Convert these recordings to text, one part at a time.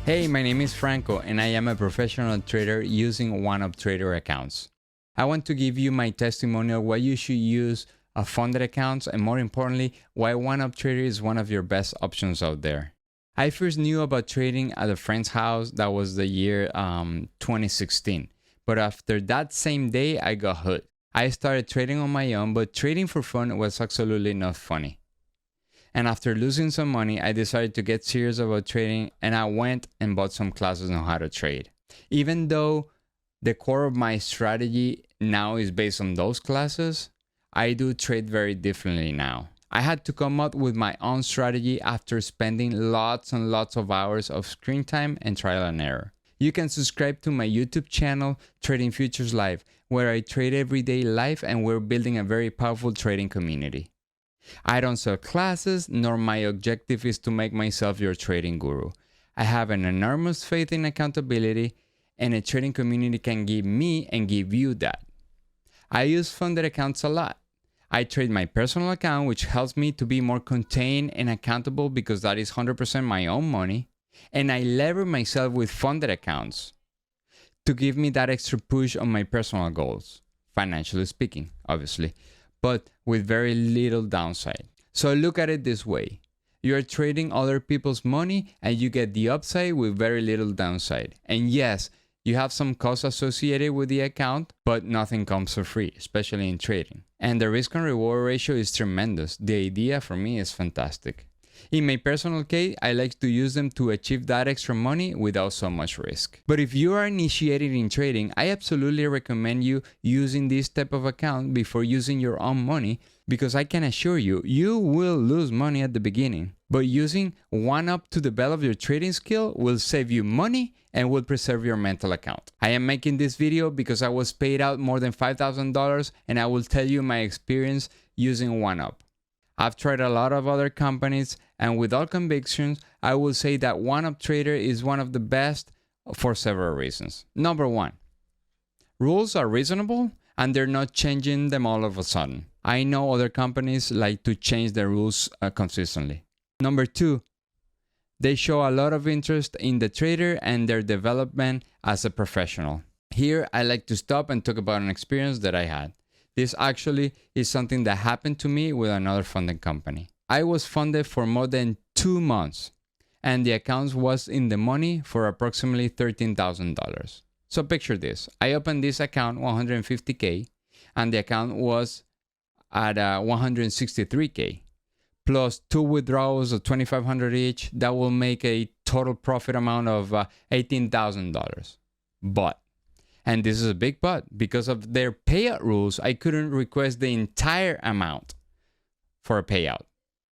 Hey, my name is Franco and I am a professional trader using OneUp Trader accounts. I want to give you my testimonial why you should use funded accounts and more importantly, why OneUp Trader is one of your best options out there. I first knew about trading at a friend's house. That was the year 2016. But after that same day, I got hooked. I started trading on my own, but trading for fun was absolutely not funny. And after losing some money, I decided to get serious about trading and I went and bought some classes on how to trade. Even though the core of my strategy now is based on those classes, I do trade very differently now. I had to come up with my own strategy after spending lots and lots of hours of screen time and trial and error. You can subscribe to my YouTube channel, Trading Futures Live, where I trade every day live and we're building a very powerful trading community. I don't sell classes, nor my objective is to make myself your trading guru. I have an enormous faith in accountability, and a trading community can give me and give you that. I use funded accounts a lot. I trade my personal account, which helps me to be more contained and accountable because that is 100% my own money. And I lever myself with funded accounts to give me that extra push on my personal goals, financially speaking, obviously, but with very little downside. So look at it this way. You are trading other people's money and you get the upside with very little downside. And yes, you have some costs associated with the account, but nothing comes for free, especially in trading. And the risk and reward ratio is tremendous. The idea for me is fantastic. In my personal case, I like to use them to achieve that extra money without so much risk. But if you are initiated in trading, I absolutely recommend you using this type of account before using your own money because I can assure you, you will lose money at the beginning. But using OneUp to develop your trading skill will save you money and will preserve your mental account. I am making this video because I was paid out more than $5,000 and I will tell you my experience using OneUp. I've tried a lot of other companies and with all convictions, I will say that OneUp Trader is one of the best for several reasons. Number one, rules are reasonable and they're not changing them all of a sudden. I know other companies like to change their rules consistently. Number two, they show a lot of interest in the trader and their development as a professional. Here, I like to stop and talk about an experience that I had. This actually is something that happened to me with another funding company. I was funded for more than 2 months and the account was in the money for approximately $13,000. So picture this. I opened this account 150K and the account was at 163K plus 2 withdrawals of $2,500 each. That will make a total profit amount of $18,000. But and this is a big but, because of their payout rules, I couldn't request the entire amount for a payout.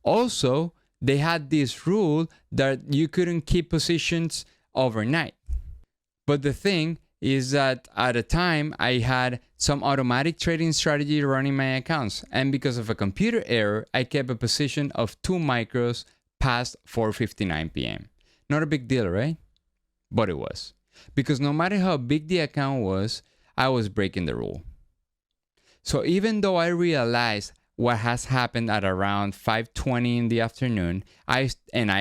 Also, they had this rule that you couldn't keep positions overnight. But the thing is that at a time, I had some automatic trading strategy running my accounts. And because of a computer error, I kept a position of 2 micros past 4:59 p.m. Not a big deal, right? But it was. Because no matter how big the account was, I was breaking the rule. So even though I realized what has happened at around 5:20 in the afternoon, I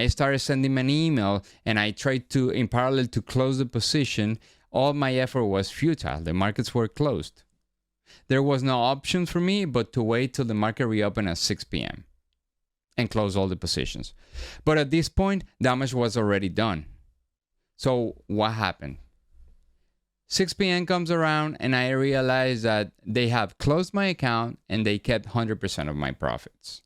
started sending an email and I tried to, in parallel, to close the position, all my effort was futile. The markets were closed. There was no option for me but to wait till the market reopened at 6 p.m. and close all the positions. But at this point, damage was already done. So what happened? 6 p.m. comes around and I realize that they have closed my account and they kept 100% of my profits.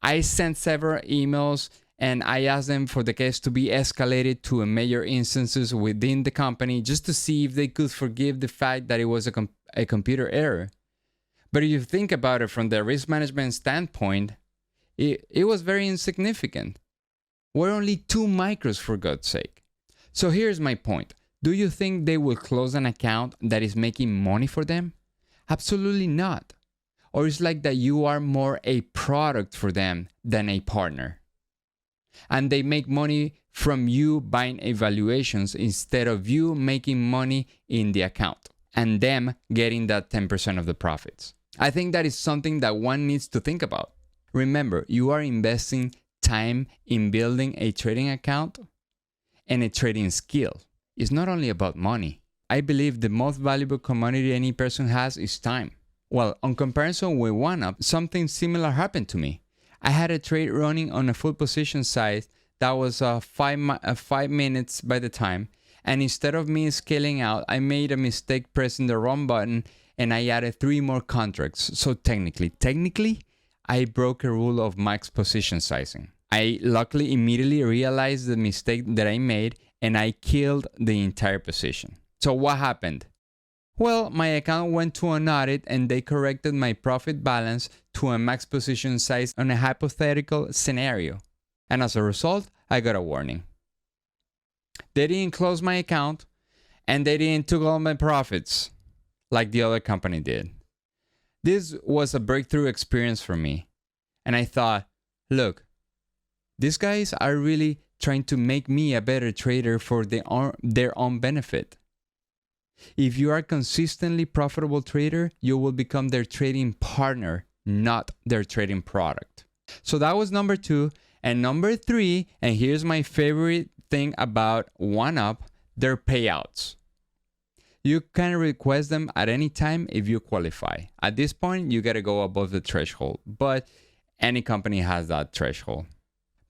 I sent several emails and I asked them for the case to be escalated to a major instances within the company just to see if they could forgive the fact that it was a computer error. But if you think about it from the risk management standpoint, it was very insignificant. We're only 2 micros for God's sake. So here's my point. Do you think they will close an account that is making money for them? Absolutely not. Or it's like that you are more a product for them than a partner. And they make money from you buying evaluations instead of you making money in the account and them getting that 10% of the profits. I think that is something that one needs to think about. Remember, you are investing time in building a trading account and a trading skill. It's not only about money. I believe the most valuable commodity any person has is time. Well, on comparison with OneUp, something similar happened to me. I had a trade running on a full position size that was 5 minutes by the time, and instead of me scaling out, I made a mistake pressing the wrong button and I added 3 more contracts. So technically, I broke a rule of max position sizing. I luckily immediately realized the mistake that I made and I killed the entire position. So what happened? Well, my account went to an audit and they corrected my profit balance to a max position size on a hypothetical scenario. And as a result, I got a warning. They didn't close my account and they didn't took all my profits like the other company did. This was a breakthrough experience for me. And I thought, look, these guys are really trying to make me a better trader for their own benefit. If you are a consistently profitable trader, you will become their trading partner, not their trading product. So that was number 2. And number 3, and here's my favorite thing about OneUp, their payouts. You can request them at any time if you qualify. At this point, you gotta go above the threshold, but any company has that threshold.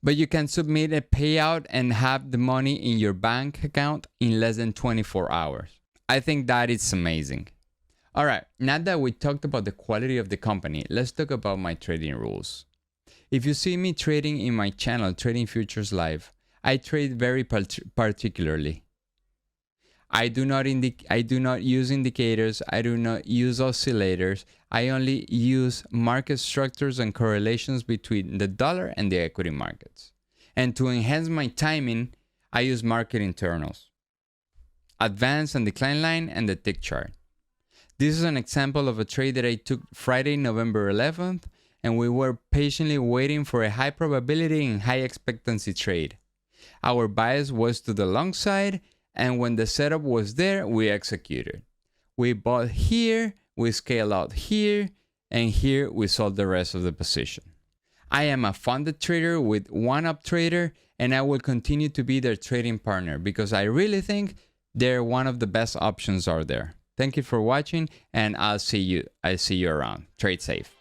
But you can submit a payout and have the money in your bank account in less than 24 hours. I think that is amazing. All right, now that we talked about the quality of the company, let's talk about my trading rules. If you see me trading in my channel, Trading Futures Live, I trade very particularly. I do not use indicators. I do not use oscillators. I only use market structures and correlations between the dollar and the equity markets. And to enhance my timing, I use market internals, advance and decline line, and the tick chart. This is an example of a trade that I took Friday, November 11th, and we were patiently waiting for a high probability and high expectancy trade. Our bias was to the long side, and when the setup was there, we executed. We bought here, we scaled out here, and here we sold the rest of the position. I am a funded trader with OneUp Trader, and I will continue to be their trading partner because I really think they're one of the best options out there. Thank you for watching, and I'll see you around. Trade safe.